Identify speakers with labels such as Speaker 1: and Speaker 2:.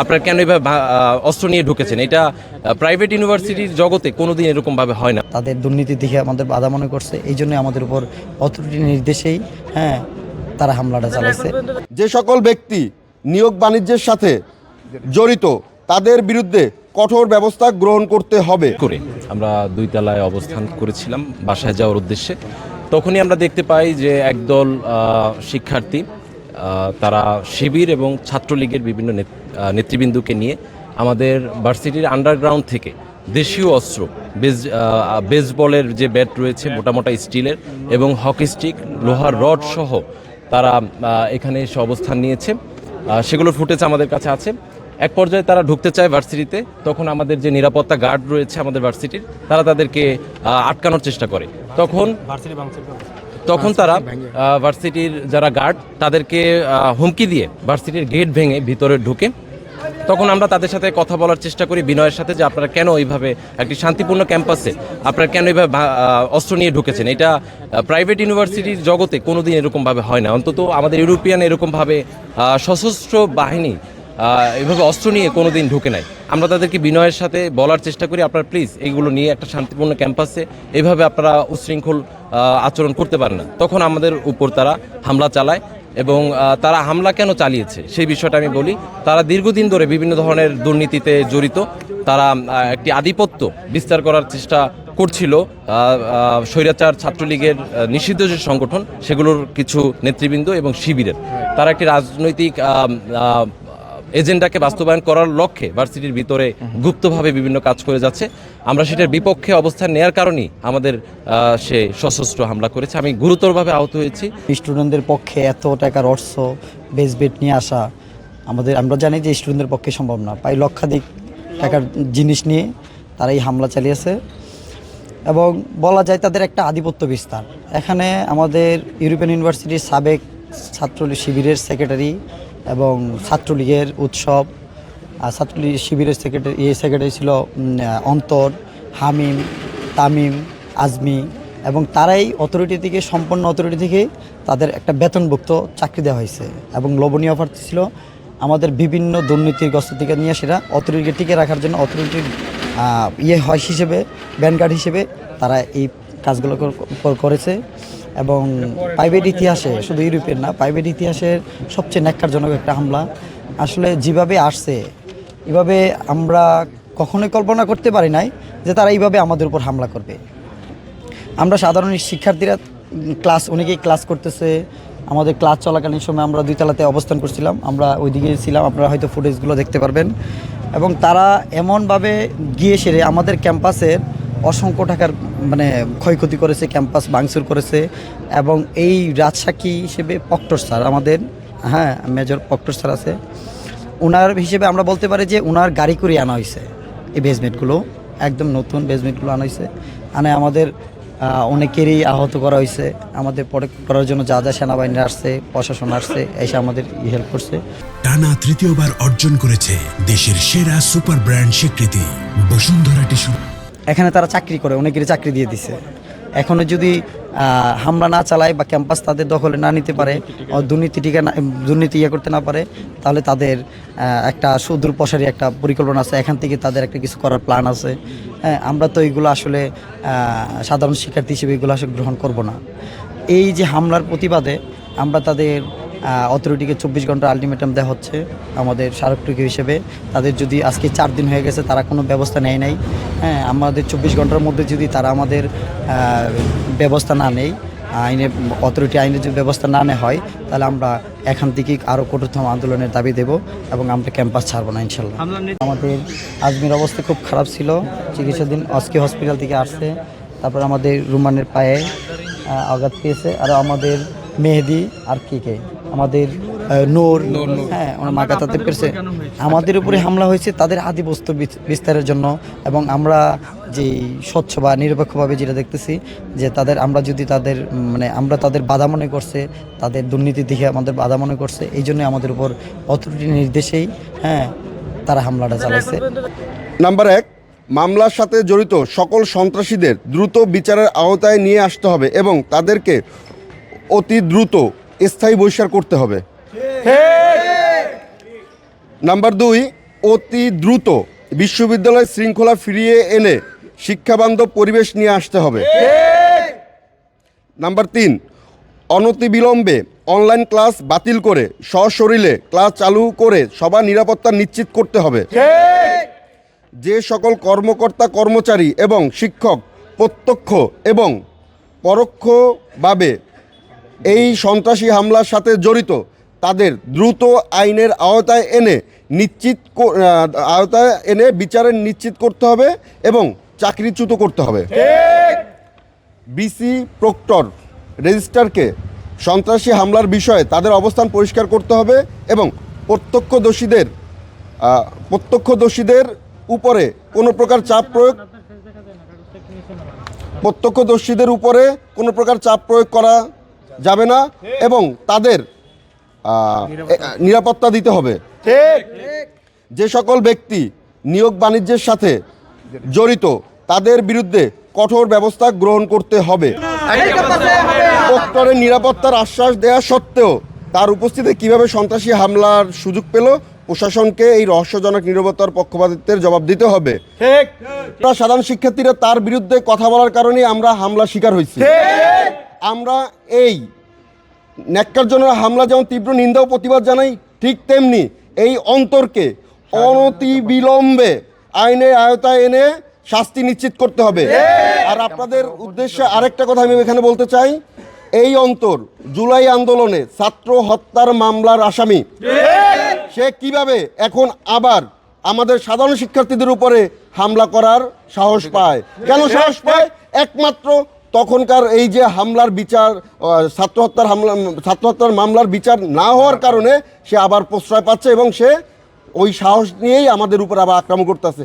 Speaker 1: আপনারা কেন এভাবে অস্ত্র নিয়ে ঢুকেছেন? এটা প্রাইভেট ইউনিভার্সিটির জগতে কোনোদিন এরকমভাবে হয় না।
Speaker 2: তাদের দুর্নীতির দিকে আমাদের বাধা মনে করছে, এই জন্য আমাদের উপর অথরিটির নির্দেশেই তারা হামলাটা চালাইছে।
Speaker 3: যে সকল ব্যক্তি নিয়োগ বাণিজ্যের সাথে জড়িত তাদের বিরুদ্ধে কঠোর ব্যবস্থা গ্রহণ করতে হবে
Speaker 1: করে আমরা 2 তলায় অবস্থান করেছিলাম বাসায় যাওয়ার উদ্দেশ্যে। তখনই আমরা দেখতে পাই যে একদল শিক্ষার্থী তারা শিবির এবং ছাত্রলীগের বিভিন্ন নেতৃবৃন্দকে নিয়ে আমাদের ভার্সিটির আন্ডারগ্রাউন্ড থেকে দেশীয় অস্ত্র বেসবলের যে ব্যাট রয়েছে মোটা মোটা স্টিলের এবং হকি স্টিক লোহার রড সহ তারা এখানে এসে অবস্থান নিয়েছে। সেগুলোর ফুটেজ আমাদের কাছে আছে। এক পর্যায়ে তারা ঢুকতে চায় ভার্সিটিতে, তখন আমাদের যে নিরাপত্তা গার্ড রয়েছে আমাদের ভার্সিটির তারা তাদেরকে আটকানোর চেষ্টা করে। তখন তারা ভার্সিটির যারা গার্ড তাদেরকে হুমকি দিয়ে ভার্সিটির গেট ভেঙে ভিতরে ঢুকে। তখন আমরা তাদের সাথে কথা বলার চেষ্টা করি বিনয়ের সাথে, যে আপনারা কেন এইভাবে একটি শান্তিপূর্ণ ক্যাম্পাসে আপনারা কেন এইভাবে অস্ত্র নিয়ে ঢুকেছেন? এটা প্রাইভেট ইউনিভার্সিটির জগতে কোনোদিন এরকমভাবে হয় না। অন্তত আমাদের ইউরোপিয়ান এরকমভাবে সশস্ত্র বাহিনী এভাবে অস্ত্র নিয়ে কোনো দিন ঢুকে নাই। আমরা তাদেরকে বিনয়ের সাথে বলার চেষ্টা করি, আপনারা প্লিজ এইগুলো নিয়ে একটা শান্তিপূর্ণ ক্যাম্পাসে এইভাবে আপনারা উচ্ছৃঙ্খল আচরণ করতে পারেন না। তখন আমাদের উপর তারা হামলা চালায় এবং তারা হামলা কেন চালিয়েছে সেই বিষয়টা আমি বলি। তারা দীর্ঘদিন ধরে বিভিন্ন ধরনের দুর্নীতিতে জড়িত। তারা একটি আধিপত্য বিস্তার করার চেষ্টা করছিল। স্বৈরাচার ছাত্রলীগের নিষিদ্ধ যে সংগঠন সেগুলোর কিছু নেতৃবৃন্দ এবং শিবিরের তারা একটি রাজনৈতিক এজেন্ডাকে বাস্তবায়ন করার লক্ষ্যে ভার্সিটির ভিতরে গুপ্তভাবে বিভিন্ন কাজ করে যাচ্ছে। আমরা সেটার বিপক্ষে অবস্থান নেওয়ার কারণেই আমাদের সে সশস্ত্র হামলা করেছে। আমি গুরুতরভাবে আহত হয়েছি।
Speaker 2: স্টুডেন্টদের পক্ষে এত টাকার অর্থ বেস বেট নিয়ে আসা আমরা জানি যে স্টুডেন্টদের পক্ষে সম্ভব না। প্রায় লক্ষাধিক টাকার জিনিস নিয়ে তারা এই হামলা চালিয়েছে এবং বলা যায় তাদের একটা আধিপত্য বিস্তার। এখানে আমাদের ইউরোপিয়ান ইউনিভার্সিটির সাবেক ছাত্রলীগ শিবিরের সেক্রেটারি এবং ছাত্রলীগের উৎসব ছাত্রলীগ শিবিরের সেক্রেটারি ছিল অন্তর, হামিম, তামিম, আজমি এবং তারাই অথরিটি থেকে সম্পন্ন অথরিটি থেকে তাদের একটা বেতনভুক্ত চাকরি দেওয়া হয়েছে এবং লোভনীয় অফার ছিল আমাদের বিভিন্ন দুর্নীতিগ্রস্ত থেকে নিয়ে সেটা অথরিটিকে টিকে রাখার জন্য অথরিটির হয় হিসেবে ব্যানগার্ড হিসেবে তারা এই কাজগুলো করেছে। এবং প্রাইভেট ইতিহাসে শুধু ইউরোপের না, প্রাইভেট ইতিহাসের সবচেয়ে ন্যাক্কারজনক একটা হামলা। আসলে যেভাবে আসছে এভাবে আমরা কখনোই কল্পনা করতে পারি নাই যে তারা এইভাবে আমাদের উপর হামলা করবে। আমরা সাধারণ শিক্ষার্থীরা অনেকেই ক্লাস করতেছে। আমাদের ক্লাস চলাকালীন সময় আমরা 2 তলাতে অবস্থান করছিলাম, আমরা ওইদিকে ছিলাম, আপনারা হয়তো ফুটেজগুলো দেখতে পারবেন। এবং তারা এমনভাবে গিয়ে সেরে আমাদের ক্যাম্পাসের অসংখ্য টাকার ক্ষয়ক্ষতি করেছে, ক্যাম্পাস ভাঙচুর করেছে। এবং এই রাজসাক্ষী হিসেবে প্রক্টর স্যার আমাদের মেজর প্রক্টর স্যার আছে, ওনার হিসেবে আমরা বলতে পারি যে ওনার গাড়ি করে আনা হয়েছে এই বেসমেন্টগুলো, একদম নতুন বেসমেন্টগুলো আনা হয়েছে। আমাদের অনেকেরই আহত করা হয়েছে। আমাদের প্রোটেক্ট করার জন্য যা যা সেনাবাহিনী আসছে, প্রশাসন আসছে, এসে আমাদের হেল্প করছে।
Speaker 4: টানা তৃতীয়বার অর্জন করেছে দেশের সেরা সুপার ব্র্যান্ড স্বীকৃতি বসুন্ধরা টিস্যু।
Speaker 2: এখানে তারা চাকরি করে, অনেকেরই চাকরি দিয়ে দিছে। এখনও যদি হামলা না চালায় বা ক্যাম্পাস তাদের দখলে না নিতে পারে, দুর্নীতি করতে না পারে, তাহলে তাদের একটা সুদূর প্রসারী একটা পরিকল্পনা আছে। এখান থেকে তাদের একটা কিছু করার প্ল্যান আছে। আমরা তো এইগুলো আসলে সাধারণ শিক্ষার্থী হিসেবে এগুলো আসলে গ্রহণ করব না। এই যে হামলার প্রতিবাদে আমরা তাদের অথরিটিকে 24 ঘন্টা আলটিমেটাম দেওয়া হচ্ছে আমাদের স্মারকটুকু হিসেবে। তাদের যদি আজকে 4 দিন হয়ে গেছে তারা কোনো ব্যবস্থা নেয় নাই, আমাদের 24 ঘন্টার মধ্যে যদি তারা আমাদের ব্যবস্থা না নেয়, আইনের যদি ব্যবস্থা না নেওয়া হয়, তাহলে আমরা এখান থেকে আরও কঠোরতম আন্দোলনের দাবি দেব এবং আমরা ক্যাম্পাস ছাড়বো না ইনশাল্লাহ। আমাদের আজমির অবস্থা খুব খারাপ ছিল, চিকিৎসাধীন, অস্কি হসপিটাল থেকে আসছে। তারপর আমাদের রুমানের পায়ে আঘাত পেয়েছে, আর আমাদের মেহেদি আর কে আমাদের নূর ওনার মাকাতাতে পেরেছে। আমাদের উপরে হামলা হয়েছে তাদের আধিপত্য বিস্তারের জন্য। এবং আমরা যে স্বচ্ছ বা নিরপেক্ষভাবে যেটা দেখতেছি যে আমরা যদি আমরা তাদের বাধা মনে করছে, তাদের দুর্নীতির দিকে আমাদের বাধা মনে করছে, এই জন্য আমাদের উপর অথরিটির নির্দেশেই তারা হামলাটা চালাইছে।
Speaker 3: নাম্বার 1, মামলার সাথে জড়িত সকল সন্ত্রাসীদের দ্রুত বিচারের আওতায় নিয়ে আসতে হবে এবং তাদেরকে অতি দ্রুত স্থায়ী বহিষ্কার করতে হবে। নাম্বার 2, অতি দ্রুত বিশ্ববিদ্যালয় শৃঙ্খলা ফিরিয়ে এনে শিক্ষাবান্ধব পরিবেশ নিয়ে আসতে হবে। নাম্বার 3, অনতিবিলম্বে অনলাইন ক্লাস বাতিল করে সশরীরে ক্লাস চালু করে সবার নিরাপত্তা নিশ্চিত করতে হবে। যে সকল কর্মকর্তা কর্মচারী এবং শিক্ষক প্রত্যক্ষ এবং পরোক্ষভাবে এই সন্ত্রাসী হামলার সাথে জড়িত তাদের দ্রুত আইনের আওতায় এনে বিচারের নিশ্চিত করতে হবে এবং চাকরিচ্যুত করতে হবে। বিসি প্রক্টর রেজিস্ট্রারকে সন্ত্রাসী হামলার বিষয়ে তাদের অবস্থান পরিষ্কার করতে হবে এবং প্রত্যক্ষদর্শীদের উপরে কোনো প্রকার চাপ প্রয়োগ করা যাবে না এবং তাদের নিরাপত্তা দিতে হবে। যে সকল ব্যক্তি নিয়োগ বাণিজ্যের সাথে জড়িত তাদের বিরুদ্ধে কঠোর ব্যবস্থা গ্রহণ করতে হবে। প্রক্টরের নিরাপত্তার আশ্বাস দেওয়া সত্ত্বেও তার উপস্থিতিতে কিভাবে সন্ত্রাসী হামলার সুযোগ পেল, প্রশাসনকে এই রহস্যজনক নিরাপত্তার পক্ষপাতিত্বের জবাব দিতে হবে। সাধারণ শিক্ষার্থীরা তার বিরুদ্ধে কথা বলার কারণে আমরা হামলার শিকার হয়েছি। আমরা এই ন্যাক্কারজনক হামলা যেমন তীব্র নিন্দা ও প্রতিবাদ জানাই, ঠিক তেমনি এই অন্তরকে অনতিবিলম্বে আইনের আওতায় এনে শাস্তি নিশ্চিত করতে হবে। আর আপনাদের উদ্দেশ্যে আরেকটা কথা আমি এখানে বলতে চাই, এই অন্তর জুলাই আন্দোলনে ছাত্র হত্যার মামলার আসামি। সে কিভাবে এখন আবার আমাদের সাধারণ শিক্ষার্থীদের উপরে হামলা করার সাহস পায়? কেন সাহস পায়? একমাত্র তখনকার এই যে হামলার বিচার, ছাত্র হত্যার মামলার বিচার না হওয়ার কারণে সে আবার প্রশ্রয় পাচ্ছে এবং সে ওই সাহস নিয়েই আমাদের উপর আবার আক্রমণ করতেছে।